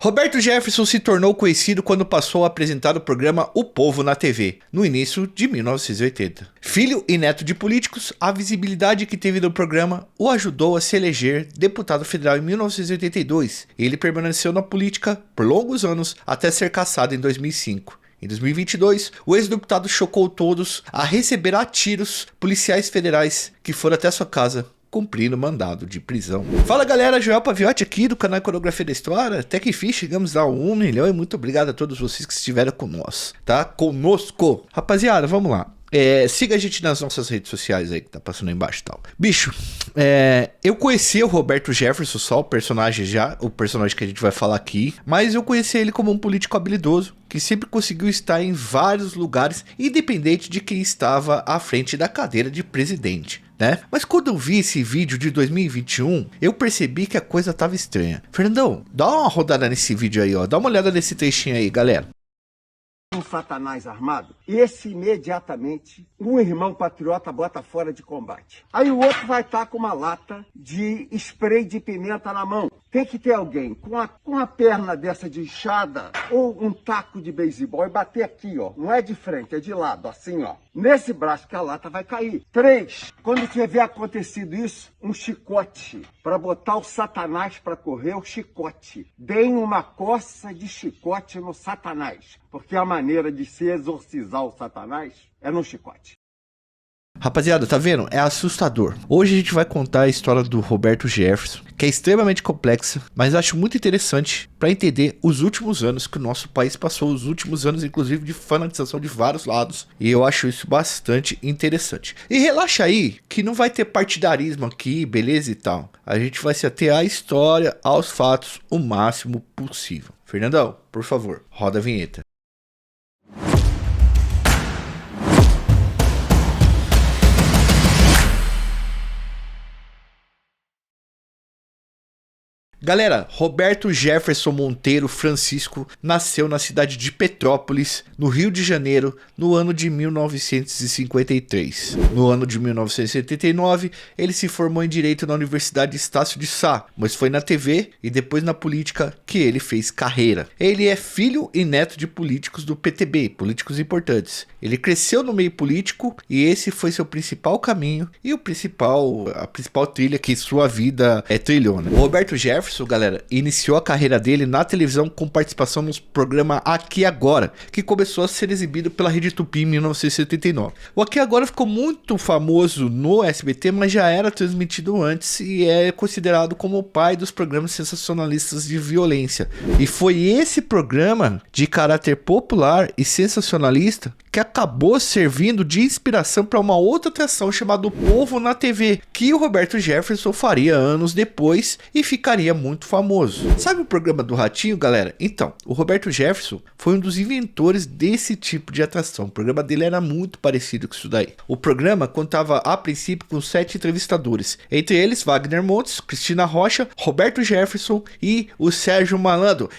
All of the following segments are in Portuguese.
Roberto Jefferson se tornou conhecido quando passou a apresentar o programa O Povo na TV, no início de 1980. Filho e neto de políticos, a visibilidade que teve no programa o ajudou a se eleger deputado federal em 1982. Ele permaneceu na política por longos anos até ser cassado em 2005. Em 2022, o ex-deputado chocou todos a receber a tiros policiais federais que foram até sua casa cumprindo mandado de prisão. Fala galera, Joel Paviotti aqui do canal Iconografia da História. Até que enfim chegamos a 1 milhão e muito obrigado a todos vocês que estiveram conosco, tá? Conosco. Rapaziada, vamos lá. Siga a gente nas nossas redes sociais aí que tá passando aí embaixo e tal. Bicho, eu conheci o Roberto Jefferson, só o personagem que a gente vai falar aqui, mas eu conheci ele como um político habilidoso, que sempre conseguiu estar em vários lugares, independente de quem estava à frente da cadeira de presidente, né? Mas quando eu vi esse vídeo de 2021, eu percebi que a coisa tava estranha. Fernandão, dá uma rodada nesse vídeo aí, ó. Dá uma olhada nesse trechinho aí, galera. Um satanás armado, esse imediatamente um irmão patriota bota fora de combate. Aí o outro vai estar com uma lata de spray de pimenta na mão. Tem que ter alguém com a perna dessa de enxada ou um taco de beisebol e bater aqui, ó. Não é de frente, é de lado, assim, ó. Nesse braço que a lata vai cair. 3, quando tiver acontecido isso, um chicote. Para botar o satanás para correr, o chicote. Deem uma coça de chicote no satanás. Porque a maneira de se exorcizar o satanás é no chicote. Rapaziada, tá vendo? É assustador. Hoje a gente vai contar a história do Roberto Jefferson, que é extremamente complexa, mas acho muito interessante para entender os últimos anos que o nosso país passou, os últimos anos inclusive de fanatização de vários lados, e eu acho isso bastante interessante. E relaxa aí, que não vai ter partidarismo aqui, beleza e tal. A gente vai se ater à história, aos fatos, o máximo possível. Fernandão, por favor, roda a vinheta. Galera, Roberto Jefferson Monteiro Francisco nasceu na cidade de Petrópolis, no Rio de Janeiro, no ano de 1953. No ano de 1979, ele se formou em Direito na Universidade Estácio de Sá, mas foi na TV e depois na política que ele fez carreira. Ele é filho e neto de políticos do PTB, políticos importantes. Ele cresceu no meio político e esse foi seu principal caminho e a principal trilha que sua vida trilhou, né? O Roberto Jefferson, galera, iniciou a carreira dele na televisão com participação no programa Aqui Agora, que começou a ser exibido pela Rede Tupi em 1979. O Aqui Agora ficou muito famoso no SBT, mas já era transmitido antes e é considerado como o pai dos programas sensacionalistas de violência. E foi esse programa de caráter popular e sensacionalista que acabou servindo de inspiração para uma outra atração chamada O Povo na TV, que o Roberto Jefferson faria anos depois e ficaria muito famoso. Sabe o programa do Ratinho, galera? Então, o Roberto Jefferson foi um dos inventores desse tipo de atração. O programa dele era muito parecido com isso daí. O programa contava a princípio com 7 entrevistadores, entre eles Wagner Montes, Cristina Rocha, Roberto Jefferson e o Sérgio Malandro.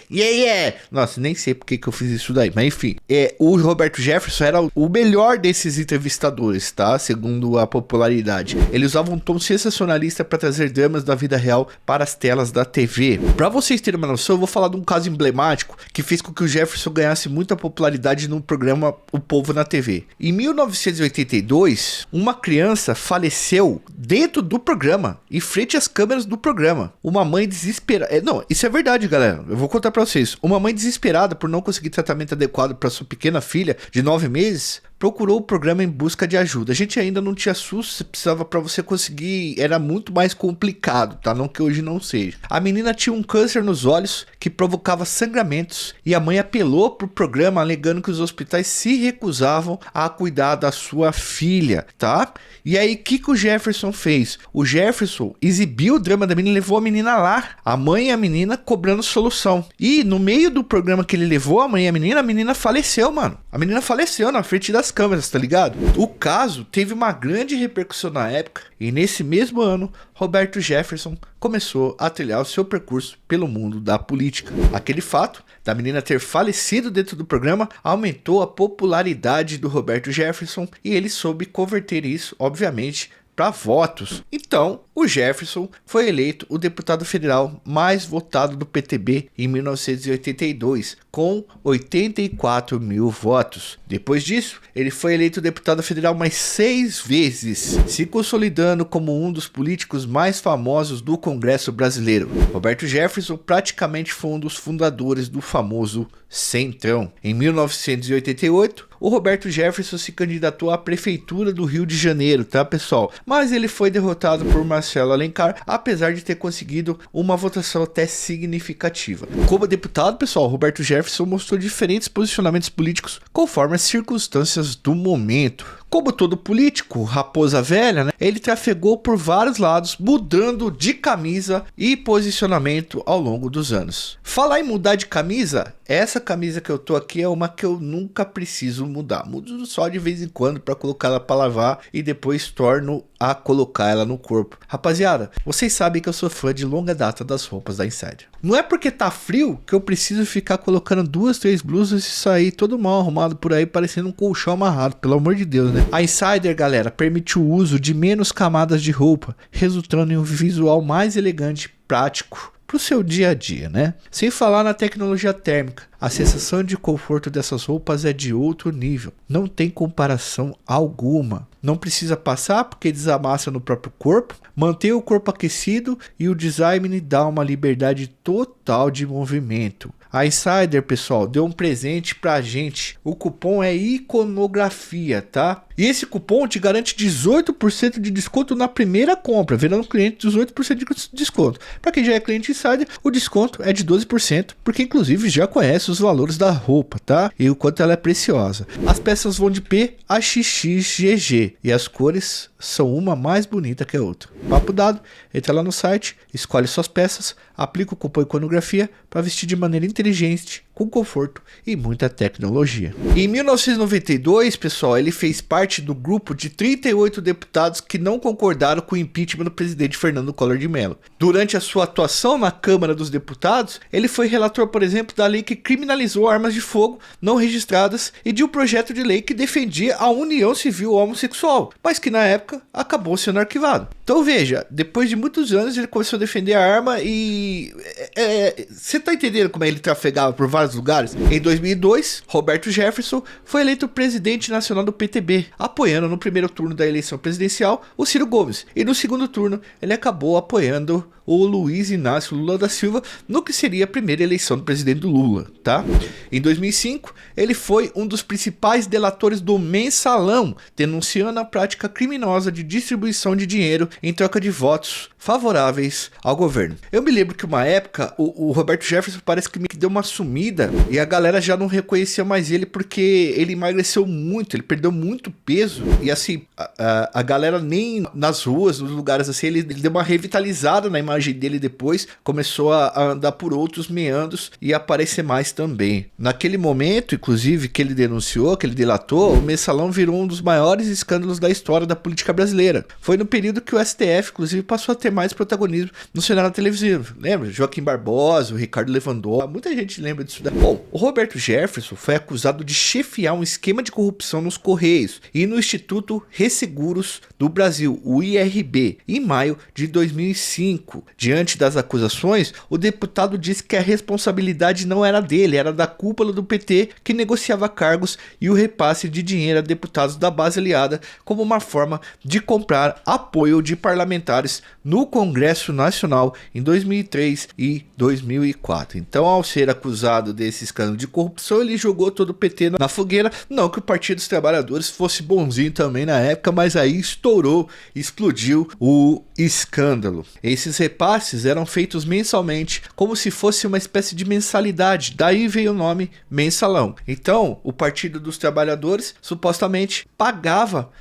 Nossa, nem sei porque que eu fiz isso daí, mas enfim. O Roberto Jefferson era o melhor desses entrevistadores, tá? Segundo a popularidade. Ele usava um tom sensacionalista para trazer dramas da vida real para as telas da TV. Para vocês terem uma noção, eu vou falar de um caso emblemático que fez com que o Jefferson ganhasse muita popularidade no programa O Povo na TV. Em 1982, uma criança faleceu dentro do programa, em frente às câmeras do programa. Uma mãe desesperada... Não, isso é verdade, galera. Eu vou contar para vocês. Uma mãe desesperada por não conseguir tratamento adequado para sua pequena filha de 9 meses, procurou o programa em busca de ajuda. A gente ainda não tinha SUS, você precisava, para você conseguir, era muito mais complicado, tá? Não que hoje não seja. A menina tinha um câncer nos olhos que provocava sangramentos e a mãe apelou pro programa alegando que os hospitais se recusavam a cuidar da sua filha, tá? E aí, o que o Jefferson fez? O Jefferson exibiu o drama da menina e levou a menina lá. A mãe e a menina cobrando solução. E no meio do programa que ele levou a mãe e a menina faleceu, mano. A menina faleceu na frente das câmeras, tá ligado? O caso teve uma grande repercussão na época e nesse mesmo ano, Roberto Jefferson começou a trilhar o seu percurso pelo mundo da política. Aquele fato da menina ter falecido dentro do programa aumentou a popularidade do Roberto Jefferson e ele soube converter isso, obviamente, para votos. Então, o Jefferson foi eleito o deputado federal mais votado do PTB em 1982, com 84 mil votos. Depois disso, ele foi eleito deputado federal mais 6 vezes, se consolidando como um dos políticos mais famosos do Congresso brasileiro. Roberto Jefferson praticamente foi um dos fundadores do famoso Centrão. Em 1988, o Roberto Jefferson se candidatou à prefeitura do Rio de Janeiro, tá, pessoal? Mas ele foi derrotado por Marcelo Alencar, apesar de ter conseguido uma votação até significativa. Como deputado, pessoal, Roberto Jefferson mostrou diferentes posicionamentos políticos conforme as circunstâncias do momento. Como todo político, raposa velha, né, ele trafegou por vários lados, mudando de camisa e posicionamento ao longo dos anos. Falar em mudar de camisa, essa camisa que eu tô aqui é uma que eu nunca preciso mudar. Mudo só de vez em quando para colocar ela para lavar e depois torno a colocar ela no corpo. Rapaziada, vocês sabem que eu sou fã de longa data das roupas da Insider. Não é porque tá frio que eu preciso ficar colocando 2, 3 blusas e sair todo mal arrumado por aí parecendo um colchão amarrado, pelo amor de Deus, né? A Insider, galera, permite o uso de menos camadas de roupa, resultando em um visual mais elegante e prático pro seu dia a dia, né? Sem falar na tecnologia térmica, a sensação de conforto dessas roupas é de outro nível, não tem comparação alguma. Não precisa passar porque desamassa no próprio corpo, mantém o corpo aquecido e o design dá uma liberdade total de movimento. A Insider, pessoal, deu um presente pra gente. O cupom é iconografia, tá? E esse cupom te garante 18% de desconto na primeira compra, virando cliente 18% de desconto. Para quem já é cliente Insider, o desconto é de 12%, porque inclusive já conhece os valores da roupa, tá? E o quanto ela é preciosa. As peças vão de P a XXGG e as cores são uma mais bonita que a outra. Papo dado, entra lá no site, escolhe suas peças, aplica o cupom iconografia para vestir de maneira inteligente, com conforto e muita tecnologia. Em 1992, pessoal, ele fez parte do grupo de 38 deputados que não concordaram com o impeachment do presidente Fernando Collor de Mello. Durante a sua atuação na Câmara dos Deputados, ele foi relator, por exemplo, da lei que criminalizou armas de fogo não registradas e de um projeto de lei que defendia a união civil homossexual, mas que na época acabou sendo arquivado. Então veja, depois de muitos anos ele começou a defender a arma e... Você tá entendendo como ele trafegava por vários lugares? Em 2002, Roberto Jefferson foi eleito presidente nacional do PTB, apoiando no primeiro turno da eleição presidencial o Ciro Gomes, e no segundo turno ele acabou apoiando o Luiz Inácio Lula da Silva no que seria a primeira eleição do presidente do Lula, tá? Em 2005, ele foi um dos principais delatores do Mensalão, denunciando a prática criminosa de distribuição de dinheiro em troca de votos favoráveis ao governo. Eu me lembro que uma época o Roberto Jefferson parece que me deu uma sumida e a galera já não reconhecia mais ele porque ele emagreceu muito, ele perdeu muito peso e assim, a galera nem nas ruas, nos lugares assim, ele deu uma revitalizada na imagem dele depois, começou a andar por outros meandros e aparecer mais também. Naquele momento, inclusive, que ele denunciou, que ele delatou, o Mensalão virou um dos maiores escândalos da história da política brasileira. Foi no período que o STF, inclusive, passou a ter mais protagonismo no cenário televisivo. Lembra? Joaquim Barbosa, o Ricardo Lewandowski, muita gente lembra disso daí. Bom, o Roberto Jefferson foi acusado de chefiar um esquema de corrupção nos Correios e no Instituto Resseguros do Brasil, o IRB, em maio de 2005. Diante das acusações, o deputado disse que a responsabilidade não era dele, era da cúpula do PT que negociava cargos e o repasse de dinheiro a deputados da base aliada como uma forma de comprar apoio de parlamentares no Congresso Nacional em 2003 e 2004. Então, ao ser acusado desse escândalo de corrupção, ele jogou todo o PT na fogueira. Não que o Partido dos Trabalhadores fosse bonzinho também na época, mas aí estourou, explodiu o escândalo. Esses repasses eram feitos mensalmente, como se fosse uma espécie de mensalidade, daí veio o nome Mensalão. Então, o Partido dos Trabalhadores supostamente pagava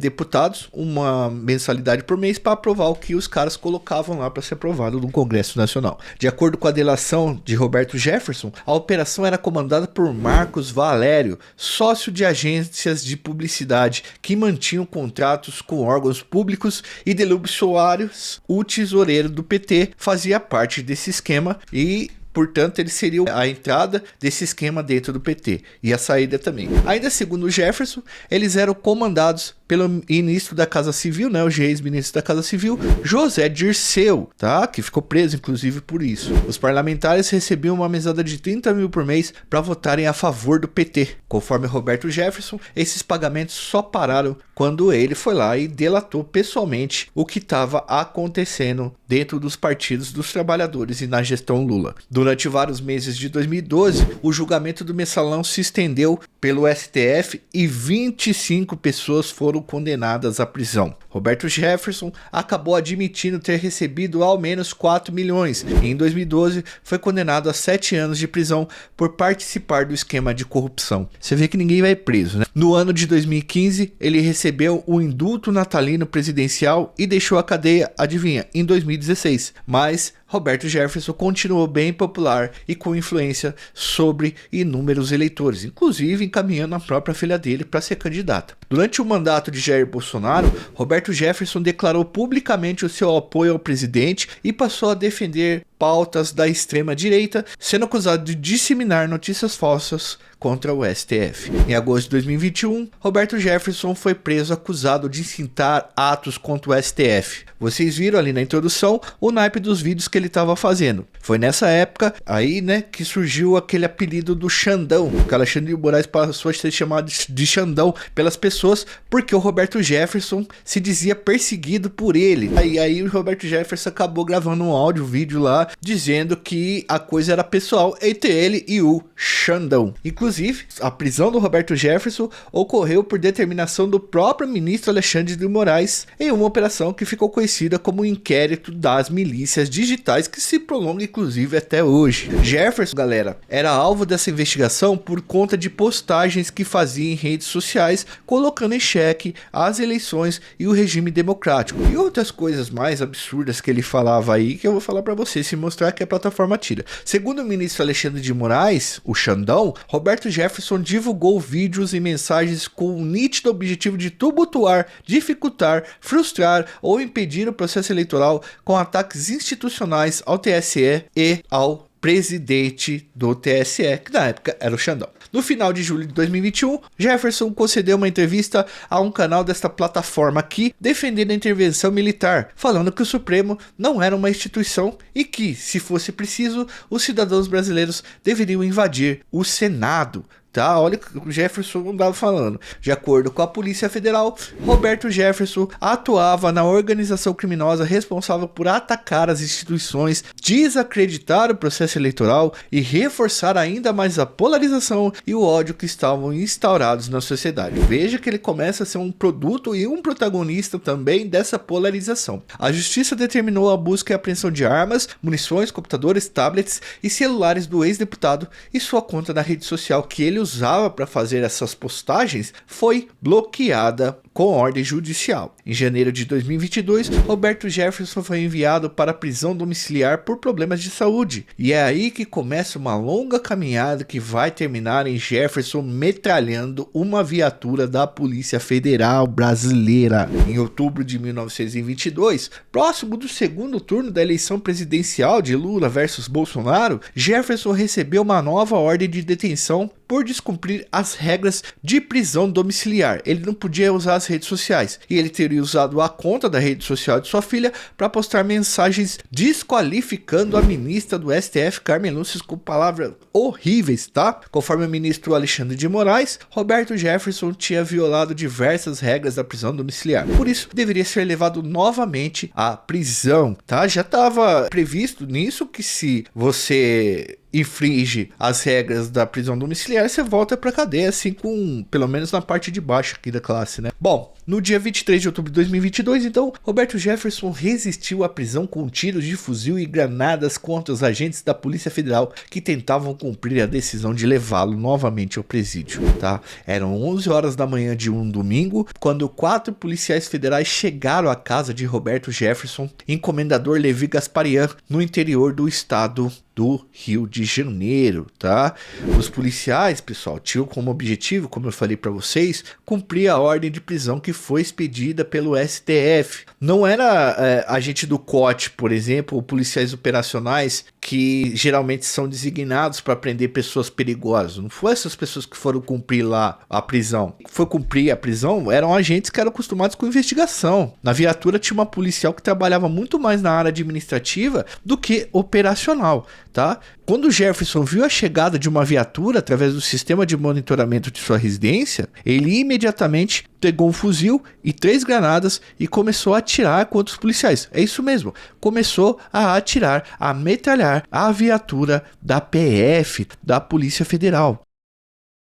deputados uma mensalidade por mês para aprovar o que os caras colocavam lá para ser aprovado no Congresso Nacional. De acordo com a delação de Roberto Jefferson, a operação era comandada por Marcos Valério, sócio de agências de publicidade que mantinham contratos com órgãos públicos, e Delúbio Soares, o tesoureiro do PT, fazia parte desse esquema e portanto ele seria a entrada desse esquema dentro do PT e a saída também. Ainda segundo Jefferson, eles eram comandados pelo ministro da Casa Civil, né, o ex-ministro da Casa Civil, José Dirceu, tá? Que ficou preso inclusive por isso. Os parlamentares recebiam uma mesada de 30 mil por mês para votarem a favor do PT. Conforme Roberto Jefferson, esses pagamentos só pararam quando ele foi lá e delatou pessoalmente o que estava acontecendo dentro dos partidos dos trabalhadores e na gestão Lula. Durante vários meses de 2012, o julgamento do mensalão se estendeu pelo STF e 25 pessoas foram condenadas à prisão. Roberto Jefferson acabou admitindo ter recebido ao menos 4 milhões e em 2012 foi condenado a 7 anos de prisão por participar do esquema de corrupção. Você vê que ninguém vai preso, né? No ano de 2015, ele recebeu o indulto natalino presidencial e deixou a cadeia, adivinha, em 2016. Mas Roberto Jefferson continuou bem popular e com influência sobre inúmeros eleitores, inclusive encaminhando a própria filha dele para ser candidata. Durante o mandato de Jair Bolsonaro, Roberto Jefferson declarou publicamente o seu apoio ao presidente e passou a defender pautas da extrema-direita, sendo acusado de disseminar notícias falsas contra o STF. Em agosto de 2021, Roberto Jefferson foi preso acusado de incitar atos contra o STF. Vocês viram ali na introdução o naipe dos vídeos que ele estava fazendo. Foi nessa época aí, né, que surgiu aquele apelido do Xandão. O Alexandre de Moraes passou a ser chamado de Xandão pelas pessoas porque o Roberto Jefferson se dizia perseguido por ele. Aí o Roberto Jefferson acabou gravando um áudio, vídeo lá, dizendo que a coisa era pessoal entre ele e o Xandão. Inclusive, a prisão do Roberto Jefferson ocorreu por determinação do próprio ministro Alexandre de Moraes em uma operação que ficou conhecida como o Inquérito das Milícias Digitais, que se prolonga inclusive até hoje. Jefferson, galera, era alvo dessa investigação por conta de postagens que fazia em redes sociais, colocando em xeque as eleições e o regime democrático. E outras coisas mais absurdas que ele falava aí, que eu vou falar para vocês, se mostrar que a plataforma tira. Segundo o ministro Alexandre de Moraes, o Xandão, Roberto Jefferson divulgou vídeos e mensagens com o nítido objetivo de tumultuar, dificultar, frustrar ou impedir o processo eleitoral com ataques institucionais ao TSE e ao presidente do TSE, que na época era o Xandão. No final de julho de 2021, Jefferson concedeu uma entrevista a um canal desta plataforma aqui, defendendo a intervenção militar, falando que o Supremo não era uma instituição e que, se fosse preciso, os cidadãos brasileiros deveriam invadir o Senado. Tá, olha o que o Jefferson estava falando. De acordo com a Polícia Federal, Roberto Jefferson atuava na organização criminosa responsável por atacar as instituições, desacreditar o processo eleitoral e reforçar ainda mais a polarização e o ódio que estavam instaurados na sociedade. Veja que ele começa a ser um produto e um protagonista também dessa polarização. A justiça determinou a busca e apreensão de armas, munições, computadores, tablets e celulares do ex-deputado e sua conta na rede social que ele usava para fazer essas postagens foi bloqueada com ordem judicial. Em janeiro de 2022, Roberto Jefferson foi enviado para a prisão domiciliar por problemas de saúde. E é aí que começa uma longa caminhada que vai terminar em Jefferson metralhando uma viatura da Polícia Federal Brasileira. Em outubro de 1922, próximo do segundo turno da eleição presidencial de Lula versus Bolsonaro, Jefferson recebeu uma nova ordem de detenção por descumprir as regras de prisão domiciliar. Ele não podia usar as redes sociais e ele teria usado a conta da rede social de sua filha para postar mensagens desqualificando a ministra do STF, Carmen Lúcia, com palavras horríveis, tá? Conforme o ministro Alexandre de Moraes, Roberto Jefferson tinha violado diversas regras da prisão domiciliar. Por isso, deveria ser levado novamente à prisão, tá? Já estava previsto nisso que se você infringe as regras da prisão domiciliar, você volta pra cadeia, assim, com, pelo menos na parte de baixo aqui da classe, né? Bom, no dia 23 de outubro de 2022, então, Roberto Jefferson resistiu à prisão com tiros de fuzil e granadas contra os agentes da Polícia Federal que tentavam cumprir a decisão de levá-lo novamente ao presídio, tá? Eram 11 horas da manhã de um domingo, quando 4 policiais federais chegaram à casa de Roberto Jefferson em Comendador Levi Gasparian, no interior do estado do do Rio de Janeiro, tá? Os policiais, pessoal, tinham como objetivo, como eu falei para vocês, cumprir a ordem de prisão que foi expedida pelo STF. Não era agente do COT, por exemplo, ou policiais operacionais que geralmente são designados para prender pessoas perigosas. Não foi essas pessoas que foram cumprir lá a prisão. Foi cumprir a prisão, eram agentes que eram acostumados com investigação. Na viatura tinha uma policial que trabalhava muito mais na área administrativa do que operacional, tá? Quando Jefferson viu a chegada de uma viatura através do sistema de monitoramento de sua residência, ele imediatamente pegou um fuzil e 3 granadas e começou a atirar contra os policiais. É isso mesmo, começou a atirar, a metralhar a viatura da PF, da Polícia Federal.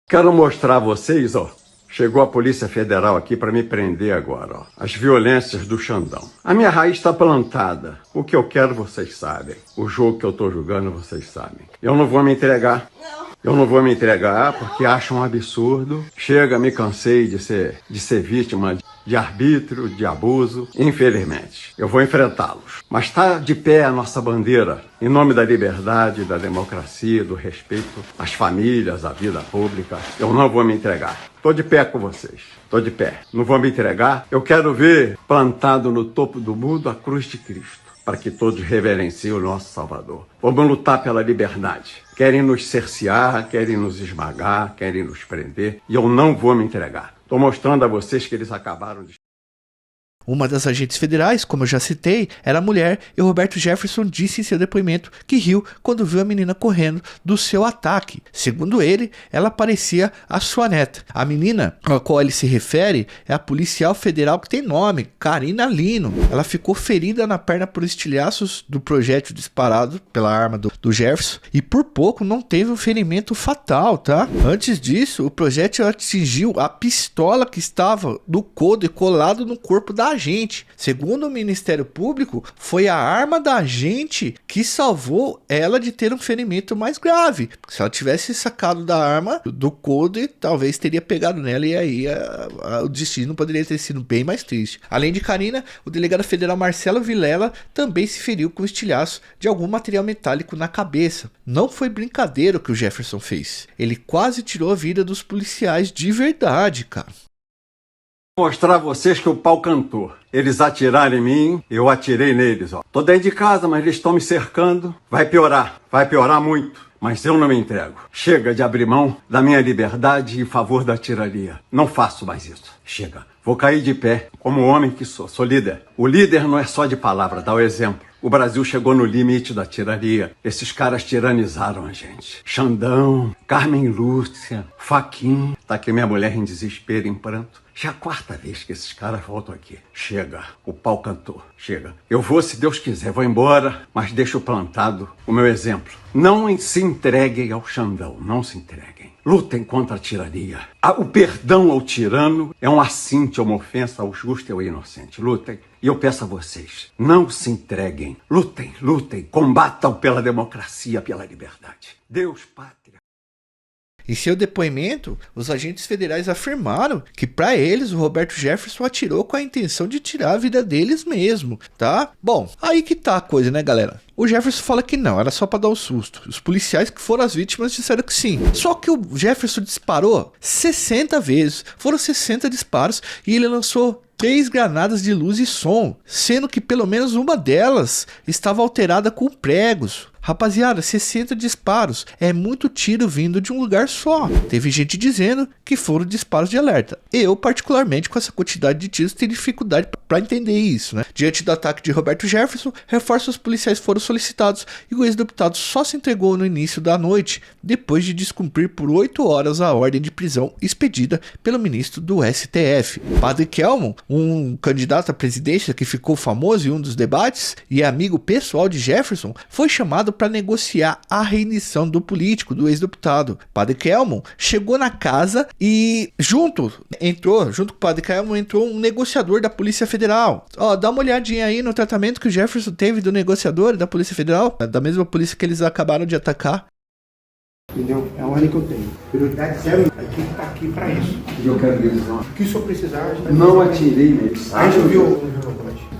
Quero mostrar a vocês, ó. Chegou a Polícia Federal aqui para me prender agora, ó. As violências do Xandão. A minha raiz está plantada. O que eu quero, vocês sabem. O jogo que eu tô jogando, vocês sabem. Eu não vou me entregar. Eu não vou me entregar porque acho um absurdo. Chega, me cansei de ser vítima de arbítrio, de abuso. Infelizmente, eu vou enfrentá-los. Mas está de pé a nossa bandeira, em nome da liberdade, da democracia, do respeito às famílias, à vida pública. Eu não vou me entregar. Estou de pé com vocês. Estou de pé. Não vou me entregar. Eu quero ver plantado no topo do mundo a cruz de Cristo, para que todos reverenciem o nosso Salvador. Vamos lutar pela liberdade. Querem nos cercear, querem nos esmagar, querem nos prender, e eu não vou me entregar. Estou mostrando a vocês que eles acabaram de... Uma das agentes federais, como eu já citei, era mulher, e Roberto Jefferson disse em seu depoimento que riu quando viu a menina correndo do seu ataque. Segundo ele, ela parecia a sua neta. A menina a qual ele se refere é a policial federal que tem nome, Karina Lino. Ela ficou ferida na perna por estilhaços do projétil disparado pela arma do Jefferson e por pouco não teve um ferimento fatal, tá? Antes disso, o projétil atingiu a pistola que estava no couro e colado no corpo da agente. Segundo o Ministério Público, foi a arma da agente que salvou ela de ter um ferimento mais grave. Se ela tivesse sacado da arma do couro, talvez teria pegado nela e aí o destino poderia ter sido bem mais triste. Além de Karina, o delegado federal Marcelo Vilela também se feriu com estilhaço de algum material metálico na cabeça. Não foi brincadeira o que o Jefferson fez. Ele quase tirou a vida dos policiais de verdade, cara. Mostrar a vocês que o pau cantou. Eles atiraram em mim, eu atirei neles, ó. Tô dentro de casa, mas eles estão me cercando. Vai piorar muito. Mas eu não me entrego. Chega de abrir mão da minha liberdade em favor da tirania. Não faço mais isso. Chega. Vou cair de pé, como homem que sou. Sou líder. O líder não é só de palavra, dá o exemplo. O Brasil chegou no limite da tirania. Esses caras tiranizaram a gente. Xandão, Carmen Lúcia, Faquin. Tá aqui minha mulher em desespero, em pranto. Já é a 4ª vez que esses caras voltam aqui. Chega, o pau cantou. Chega. Eu vou, se Deus quiser, vou embora, mas deixo plantado o meu exemplo. Não se entreguem ao Xandão, não se entreguem. Lutem contra a tirania. O perdão ao tirano é um assinte, uma ofensa ao justo e ao inocente. Lutem. E eu peço a vocês, não se entreguem. Lutem, lutem, combatam pela democracia, pela liberdade. Deus, pátria. Em seu depoimento, os agentes federais afirmaram que para eles o Roberto Jefferson atirou com a intenção de tirar a vida deles mesmo, tá? Bom, aí que tá a coisa, né, galera? O Jefferson fala que não, era só para dar um susto. Os policiais que foram as vítimas disseram que sim. Só que o Jefferson disparou 60 vezes, foram 60 disparos e ele lançou 3 granadas de luz e som, sendo que pelo menos uma delas estava alterada com pregos. Rapaziada, 60 disparos é muito tiro vindo de um lugar só. Teve gente dizendo que foram disparos de alerta. Eu, particularmente, com essa quantidade de tiros, tenho dificuldade para entender isso, né? Diante do ataque de Roberto Jefferson, reforços policiais foram solicitados e o ex-deputado só se entregou no início da noite, depois de descumprir por 8 horas a ordem de prisão expedida pelo ministro do STF. Padre Kelmon, um candidato à presidência que ficou famoso em um dos debates e é amigo pessoal de Jefferson, foi chamado para negociar a reeleição do político, do ex-deputado. Padre Kelmon chegou na casa e junto com o Padre Kelmon entrou um negociador da Polícia Federal. Ó, dá uma olhadinha aí no tratamento que o Jefferson teve do negociador da Polícia Federal, da mesma polícia que eles acabaram de atacar. Entendeu? É a ordem que eu tenho. Prioridade 0, a equipe está aqui para isso. Eu quero que eles não... O que o senhor precisar... Não atirei neles. A gente viu...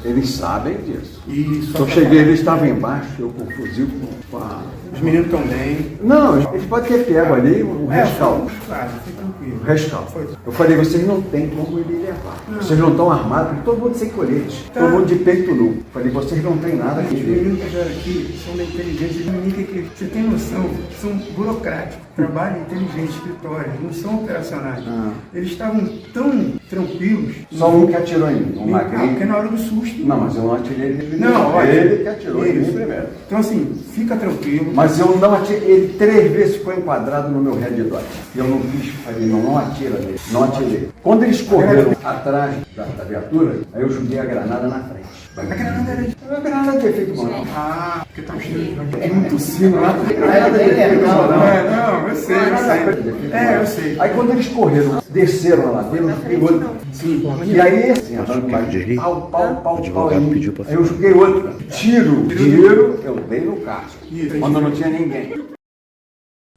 Eles sabem disso. E eu cheguei, eles estavam embaixo, eu com o fuzil, com a Os meninos estão bem. Não, eles podem ter pego ali o rescaldo. Claro, fica tranquilo. O rescaldo. Eu falei, vocês não têm como ele levar. Vocês não estão armados, porque todo mundo sem colete. Todo mundo de peito nu. Falei, vocês não têm nada aqui. Os meninos que estiveram aqui são da inteligência. Os meninos que você tem noção, são burocráticos. Trabalham inteligente, escritório, não são operacionais. Eles estavam tão tranquilos. Só um que atirou em mim, um magrinho. Porque na hora do susto. Não, mas eu não atirei ele primeiro. Não, olha, ele que atirou em mim primeiro. Então assim, fica tranquilo. Mas eu não atirei, ele 3 vezes foi enquadrado no meu red dot. E eu não quis, falei, não atira nele, não atirei. Quando eles correram atrás da viatura, aí eu joguei a granada na frente. A granada era de... A granada não tinha feito mal, não. Porque tá cheio. É muito sino lá. Não, eu sei. Eu sei. Aí quando eles correram, desceram lá, eu joguei outro. E aí, assim, pau. Aí eu joguei outro. Tiro, eu dei no carro. Quando não tinha ninguém.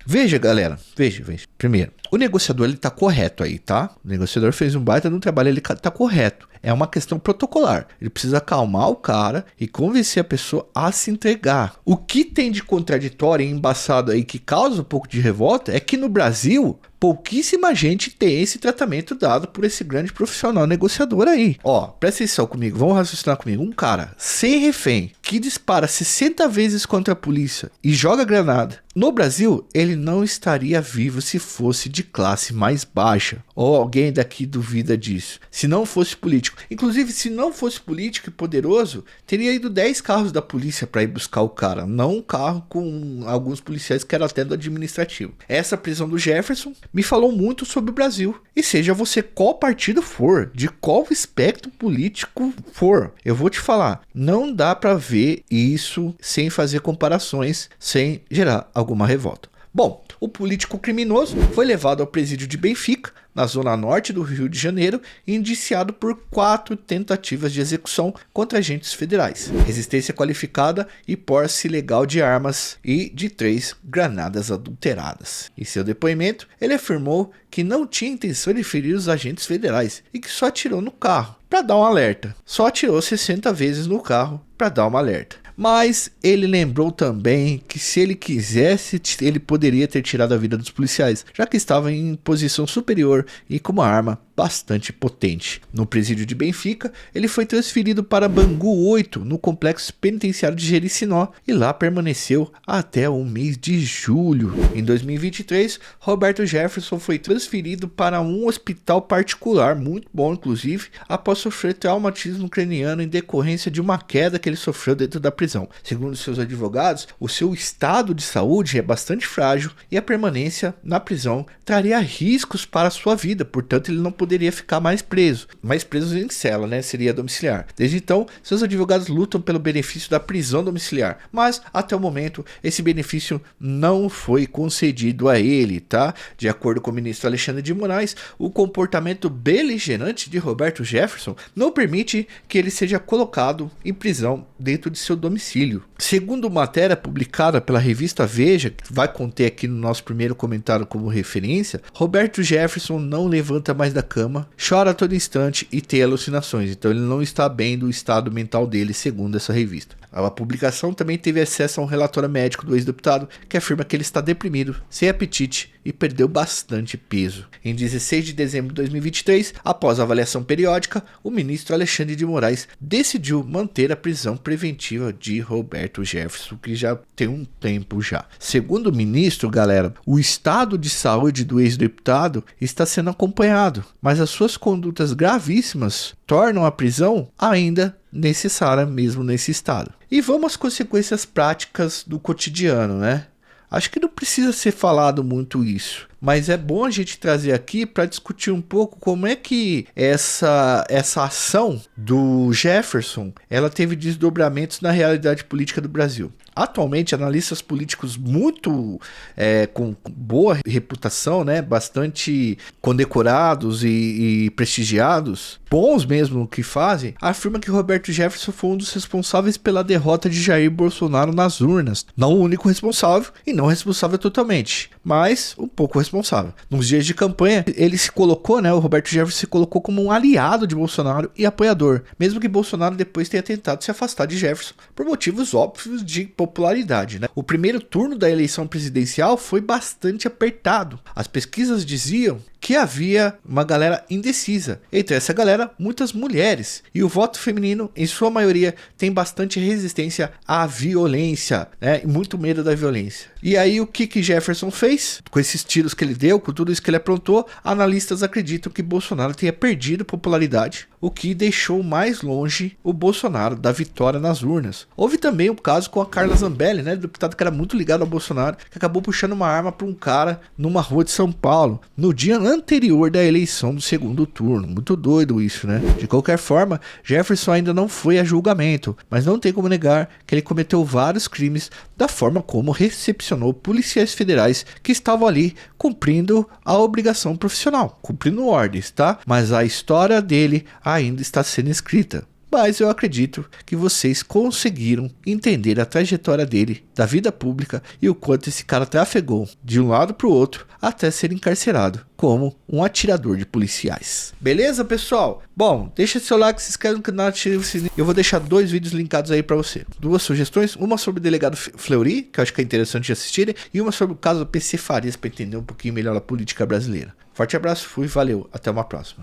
Veja, galera, veja. Primeiro, o negociador ele tá correto aí, tá? O negociador fez um baita no trabalho, ele tá correto. É uma questão protocolar. Ele precisa acalmar o cara e convencer a pessoa a se entregar. O que tem de contraditório e embaçado aí que causa um pouco de revolta é que no Brasil pouquíssima gente tem esse tratamento dado por esse grande profissional negociador aí. Ó, presta atenção comigo, vamos raciocinar comigo. Um cara sem refém que dispara 60 vezes contra a polícia e joga granada. No Brasil, ele não estaria vivo se fosse de classe mais baixa. Ou alguém daqui duvida disso. Se não fosse político. Inclusive, se não fosse político e poderoso, teria ido 10 carros da polícia para ir buscar o cara. Não um carro com alguns policiais que era até do administrativo. Essa prisão do Jefferson me falou muito sobre o Brasil. E seja você qual partido for, de qual espectro político for, eu vou te falar, não dá para ver isso sem fazer comparações, sem gerar alguma revolta. Bom, o político criminoso foi levado ao presídio de Benfica, na zona norte do Rio de Janeiro, e indiciado por 4 tentativas de execução contra agentes federais, resistência qualificada e posse ilegal de armas e de 3 granadas adulteradas. Em seu depoimento, ele afirmou que não tinha intenção de ferir os agentes federais e que só atirou no carro para dar um alerta. Só atirou 60 vezes no carro para dar um alerta. Mas ele lembrou também que se ele quisesse, ele poderia ter tirado a vida dos policiais, já que estava em posição superior e com uma arma bastante potente. No presídio de Benfica, ele foi transferido para Bangu 8, no complexo penitenciário de Jericinó, e lá permaneceu até o mês de julho. Em 2023, Roberto Jefferson foi transferido para um hospital particular, muito bom inclusive, após sofrer traumatismo craniano em decorrência de uma queda que ele sofreu dentro da prisão. Segundo seus advogados, o seu estado de saúde é bastante frágil e a permanência na prisão traria riscos para a sua vida, portanto ele não poderia ficar mais preso em cela, né? Seria domiciliar. Desde então, seus advogados lutam pelo benefício da prisão domiciliar, mas até o momento esse benefício não foi concedido a ele, tá? De acordo com o ministro Alexandre de Moraes, o comportamento beligerante de Roberto Jefferson não permite que ele seja colocado em prisão dentro de seu domicílio. Segundo matéria publicada pela revista Veja, que vai conter aqui no nosso primeiro comentário como referência, Roberto Jefferson não levanta mais da cama, chora a todo instante e tem alucinações, então ele não está bem do estado mental dele, segundo essa revista. A publicação também teve acesso a um relatório médico do ex-deputado que afirma que ele está deprimido, sem apetite e perdeu bastante peso. Em 16 de dezembro de 2023, após a avaliação periódica, o ministro Alexandre de Moraes decidiu manter a prisão preventiva de Roberto Jefferson, que já tem um tempo já. Segundo o ministro, galera, o estado de saúde do ex-deputado está sendo acompanhado, mas as suas condutas gravíssimas tornam a prisão ainda necessária mesmo nesse estado. E vamos às consequências práticas do cotidiano, né? Acho que não precisa ser falado muito isso, mas é bom a gente trazer aqui para discutir um pouco como é que essa ação do Jefferson, ela teve desdobramentos na realidade política do Brasil. Atualmente, analistas políticos muito com boa reputação, né, bastante condecorados e prestigiados, bons mesmo no que fazem, afirmam que Roberto Jefferson foi um dos responsáveis pela derrota de Jair Bolsonaro nas urnas. Não o único responsável e não responsável totalmente, mas um pouco responsável. Nos dias de campanha, ele se colocou, né, o Roberto Jefferson se colocou como um aliado de Bolsonaro e apoiador, mesmo que Bolsonaro depois tenha tentado se afastar de Jefferson por motivos óbvios de popularidade popularidade, né? O primeiro turno da eleição presidencial foi bastante apertado. As pesquisas diziam que havia uma galera indecisa. Entre essa galera, muitas mulheres. E o voto feminino, em sua maioria, tem bastante resistência à violência, né? E muito medo da violência. E aí, o que Jefferson fez? Com esses tiros que ele deu, com tudo isso que ele aprontou, analistas acreditam que Bolsonaro tenha perdido popularidade, o que deixou mais longe o Bolsonaro da vitória nas urnas. Houve também um caso com a Carla Zambelli, né, deputado que era muito ligado ao Bolsonaro, que acabou puxando uma arma para um cara numa rua de São Paulo, no dia anterior da eleição do segundo turno. Muito doido isso, né? De qualquer forma, Jefferson ainda não foi a julgamento, mas não tem como negar que ele cometeu vários crimes da forma como recepcionou policiais federais que estavam ali cumprindo a obrigação profissional, cumprindo ordens, tá? Mas a história dele ainda está sendo escrita. Mas eu acredito que vocês conseguiram entender a trajetória dele, da vida pública, e o quanto esse cara trafegou de um lado para o outro até ser encarcerado como um atirador de policiais. Beleza, pessoal? Bom, deixa seu like, se inscreve no canal, ativa o sininho. Eu vou deixar 2 vídeos linkados aí para você. 2 sugestões, uma sobre o delegado Fleury, que eu acho que é interessante de assistirem, e uma sobre o caso do PC Farias, para entender um pouquinho melhor a política brasileira. Forte abraço, fui, valeu, até uma próxima.